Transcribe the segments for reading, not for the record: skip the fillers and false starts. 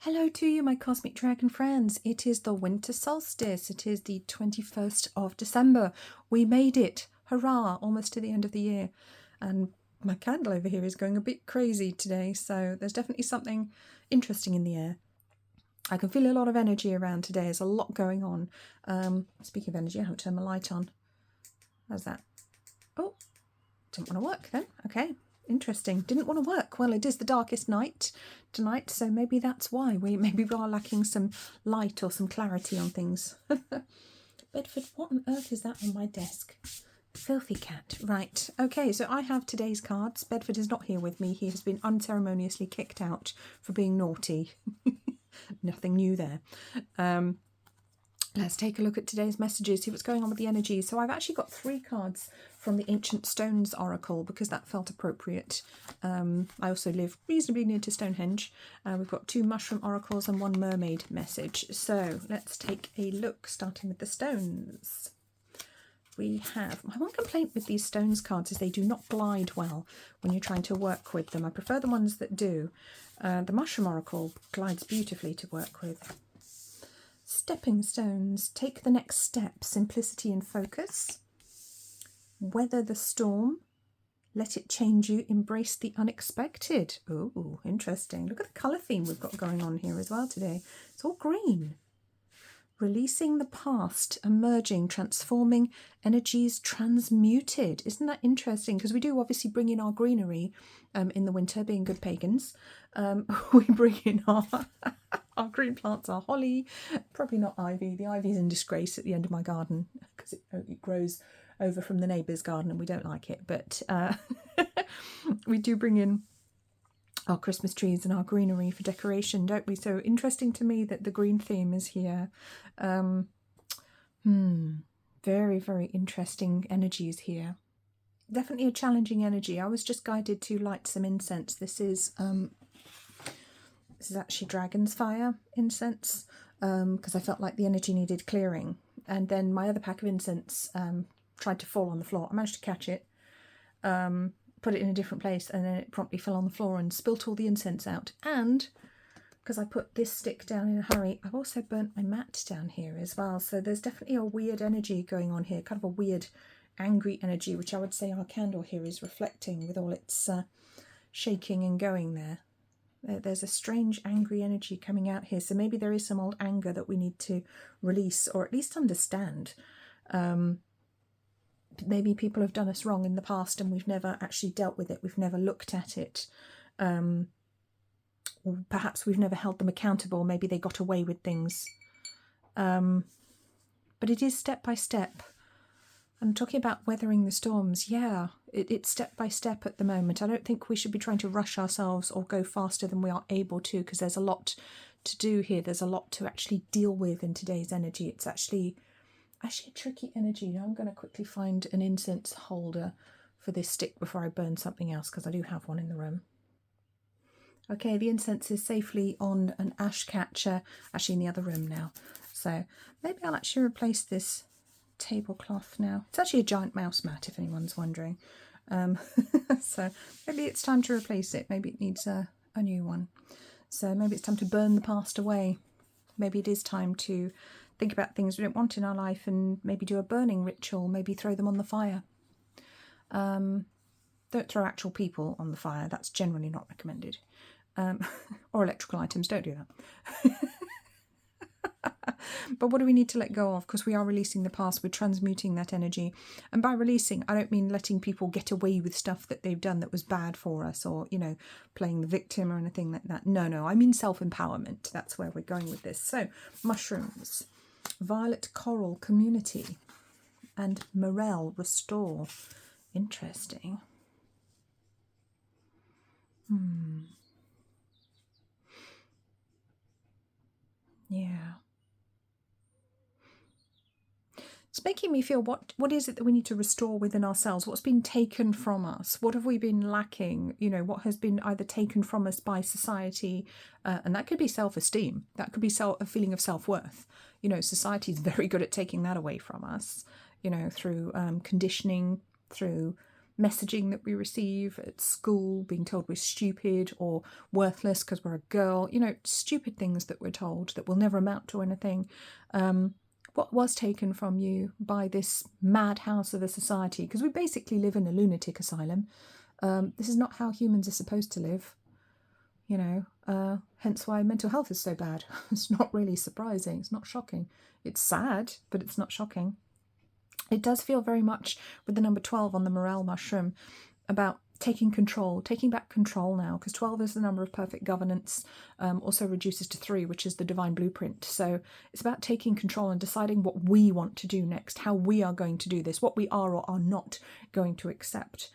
Hello to you, my cosmic dragon friends. It is the winter solstice. It is the 21st of December. We made it. Hurrah, almost to the end of the year. And my candle over here is going a bit crazy today, so there's definitely something interesting in the air. I can feel a lot of energy around today. There's a lot going on. Speaking of energy, I have to turn my light on. How's that? Oh, didn't want to work then. Okay. Interesting. Didn't want to work. Well, it is the darkest night tonight, so maybe that's why. Maybe we are lacking some light or some clarity on things. Bedford, what on earth is that on my desk? Filthy cat. Right. Okay, so I have today's cards. Bedford is not here with me. He has been unceremoniously kicked out for being naughty. Nothing new there. Let's take a look at today's messages, see what's going on with the energy. So I've actually got 3 cards from the Ancient Stones Oracle because that felt appropriate. I also live reasonably near to Stonehenge. We've got 2 Mushroom Oracles and 1 Mermaid message. So let's take a look, starting with the stones. We have, my one complaint with these stones cards is they do not glide well when you're trying to work with them. I prefer the ones that do. The Mushroom Oracle glides beautifully to work with. Stepping stones, take the next step, simplicity and focus. Weather the storm, let it change you, embrace the unexpected. Oh, interesting. Look at the colour theme we've got going on here as well today. It's all green. Releasing the past, emerging, transforming, energies transmuted. Isn't that interesting? Because we do obviously bring in our greenery in the winter, being good pagans. We bring in our green plants, our holly, probably not ivy. The ivy's in disgrace at the end of my garden because it grows over from the neighbour's garden and we don't like it. But we do bring in our Christmas trees and our greenery for decoration, don't we? So interesting to me that the green theme is here. Very, very interesting energies here. Definitely a challenging energy. I was just guided to light some incense. This is actually dragon's fire incense because I felt like the energy needed clearing. And then my other pack of incense tried to fall on the floor. I managed to catch it. Put it in a different place, and then it promptly fell on the floor and spilt all the incense out. And because I put this stick down in a hurry, I've also burnt my mat down here as well. So there's definitely a weird energy going on here, kind of a weird angry energy, which I would say our candle here is reflecting with all its shaking and going there. There's a strange angry energy coming out here. So maybe there is some old anger that we need to release or at least understand. Maybe people have done us wrong in the past and we've never actually dealt with it. We've never looked at it. Or perhaps we've never held them accountable. Maybe they got away with things. But it is step by step. I'm talking about weathering the storms. Yeah, it's step by step at the moment. I don't think we should be trying to rush ourselves or go faster than we are able to, because there's a lot to do here. There's a lot to actually deal with in today's energy. It's actually a tricky energy. Now I'm going to quickly find an incense holder for this stick before I burn something else, because I do have one in the room. Okay, the incense is safely on an ash catcher, actually in the other room now. So maybe I'll actually replace this tablecloth now. It's actually a giant mouse mat, if anyone's wondering. So maybe it's time to replace it. Maybe it needs a new one. So maybe it's time to burn the past away. Maybe it is time to think about things we don't want in our life and maybe do a burning ritual, maybe throw them on the fire. Don't throw actual people on the fire. That's generally not recommended. Or electrical items, don't do that. But what do we need to let go of? Because we are releasing the past, we're transmuting that energy. And by releasing, I don't mean letting people get away with stuff that they've done that was bad for us, or, you know, playing the victim or anything like that. No, I mean self-empowerment. That's where we're going with this. So, mushrooms, violet coral, community, and morel, restore. Interesting. Yeah. It's making me feel, what is it that we need to restore within ourselves? What's been taken from us? What have we been lacking? You know, what has been either taken from us by society? And that could be self-esteem. That could be a feeling of self-worth. You know, society is very good at taking that away from us, you know, through conditioning, through messaging that we receive at school, being told we're stupid or worthless because we're a girl, you know, stupid things that we're told that will never amount to anything. What was taken from you by this madhouse of a society, because we basically live in a lunatic asylum. This is not how humans are supposed to live, you know, hence why mental health is so bad. It's not really surprising. It's not shocking. It's sad, but it's not shocking. It does feel very much with the number 12 on the morel mushroom about taking control, taking back control now, because 12 is the number of perfect governance, also reduces to 3, which is the divine blueprint. So it's about taking control and deciding what we want to do next, how we are going to do this, what we are or are not going to accept.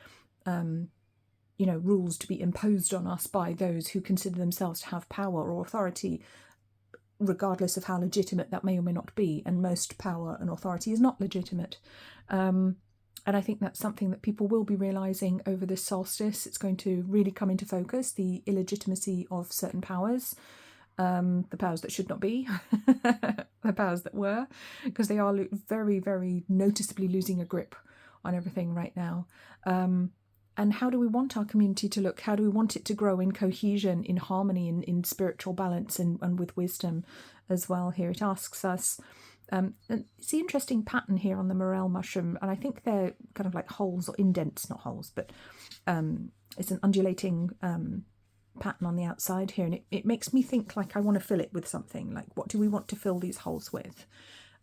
You know, rules to be imposed on us by those who consider themselves to have power or authority, regardless of how legitimate that may or may not be. And most power and authority is not legitimate. And I think that's something that people will be realising over this solstice. It's going to really come into focus, the illegitimacy of certain powers, the powers that should not be, the powers that were, because they are very, very noticeably losing a grip on everything right now. And how do we want our community to look? How do we want it to grow in cohesion, in harmony, in spiritual balance, and with wisdom as well? Here it asks us. And it's the interesting pattern here on the morel mushroom, and I think they're kind of like holes or indents, not holes, but it's an undulating pattern on the outside here, and it makes me think like I want to fill it with something. Like, what do we want to fill these holes with?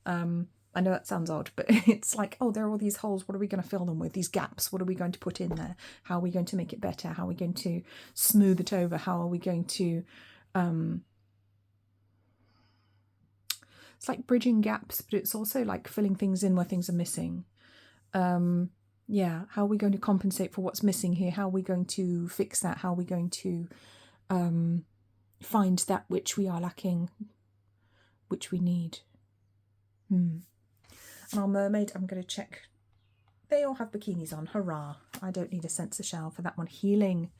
I know that sounds odd, but it's like, oh, there are all these holes. What are we going to fill them with? These gaps, what are we going to put in there? How are we going to make it better? How are we going to smooth it over? How are we going to... It's like bridging gaps, but it's also like filling things in where things are missing. Yeah, how are we going to compensate for what's missing here? How are we going to fix that? How are we going to find that which we are lacking, which we need? And our mermaid, I'm going to check. They all have bikinis on. Hurrah. I don't need a sensor shell for that one. Healing.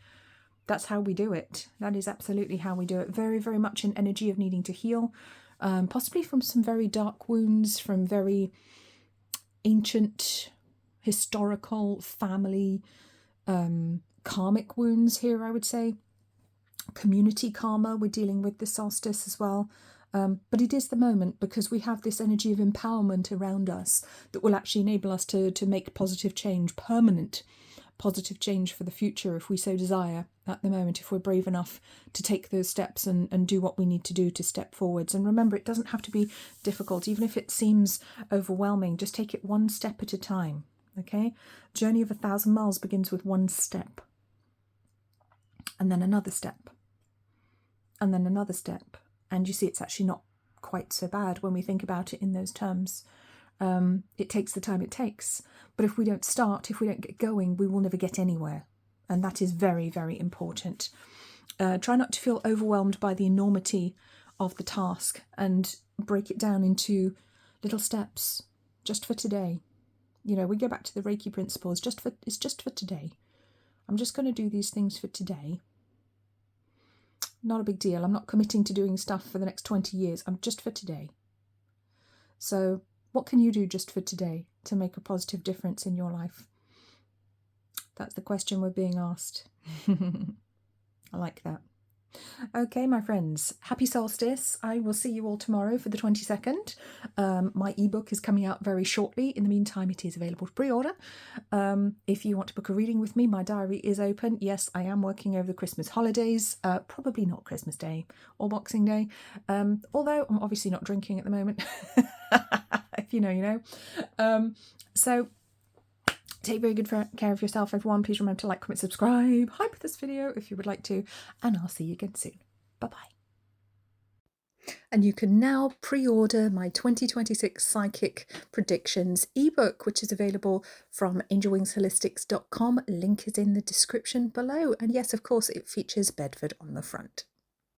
That's how we do it. That is absolutely how we do it. Very, very much an energy of needing to heal. Possibly from some very dark wounds, from very ancient, historical, family, karmic wounds here, I would say. Community karma we're dealing with this solstice as well. But it is the moment, because we have this energy of empowerment around us that will actually enable us to make positive change, permanent positive change for the future, if we so desire at the moment, if we're brave enough to take those steps and do what we need to do to step forwards. And remember, it doesn't have to be difficult. Even if it seems overwhelming, just take it one step at a time, okay? Journey of 1,000 miles begins with one step, and then another step, and then another step. And you see, it's actually not quite so bad when we think about it in those terms. It takes the time it takes. But if we don't start, if we don't get going, we will never get anywhere. And that is very, very important. Try not to feel overwhelmed by the enormity of the task, and break it down into little steps, just for today. You know, we go back to the Reiki principles, it's just for today. I'm just going to do these things for today. Not a big deal. I'm not committing to doing stuff for the next 20 years. I'm just for today. So what can you do just for today to make a positive difference in your life? That's the question we're being asked. I like that. Okay, my friends, happy solstice. I will see you all tomorrow for the 22nd. My ebook is coming out very shortly. In the meantime, it is available to pre-order. If you want to book a reading with me, my diary is open. Yes, I am working over the Christmas holidays, probably not Christmas Day or Boxing Day, although I'm obviously not drinking at the moment. If you know, you know. So take very good care of yourself, everyone. Please remember to like, comment, subscribe, hype this video if you would like to, and I'll see you again soon. Bye-bye. And you can now pre-order my 2026 Psychic Predictions ebook, which is available from angelwingsholistics.com. Link is in the description below. And yes, of course, it features Bedford on the front.